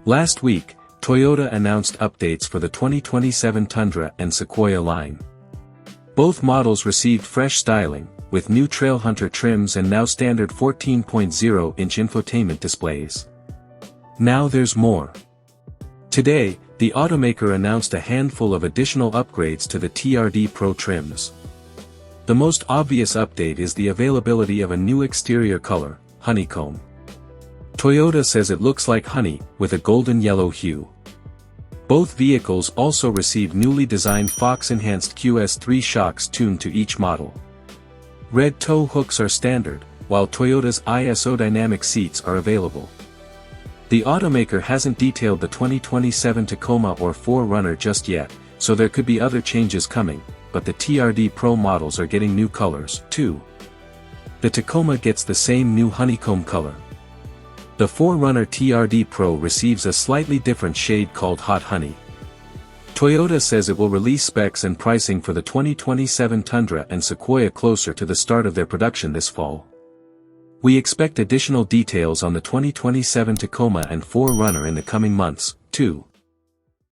Last week, Toyota announced updates for the 2027 Tundra and Sequoia line. Both models received fresh styling, with new Trailhunter trims and now standard 14.0-inch infotainment displays. Now there's more. Today, the automaker announced a handful of additional upgrades to the TRD Pro trims. The most obvious update is the availability of a new exterior color, honeycomb. Toyota says it looks like honey, with a golden yellow hue. Both vehicles also receive newly designed Fox-enhanced QS3 shocks tuned to each model. Red tow hooks are standard, while Toyota's ISO dynamic seats are available. The automaker hasn't detailed the 2027 Tacoma or 4Runner just yet, so there could be other changes coming, but the TRD Pro models are getting new colors, too. The Tacoma gets the same new honeycomb color. The 4Runner TRD Pro receives a slightly different shade called Hot Honey. Toyota says it will release specs and pricing for the 2027 Tundra and Sequoia closer to the start of their production this fall. We expect additional details on the 2027 Tacoma and 4Runner in the coming months, too.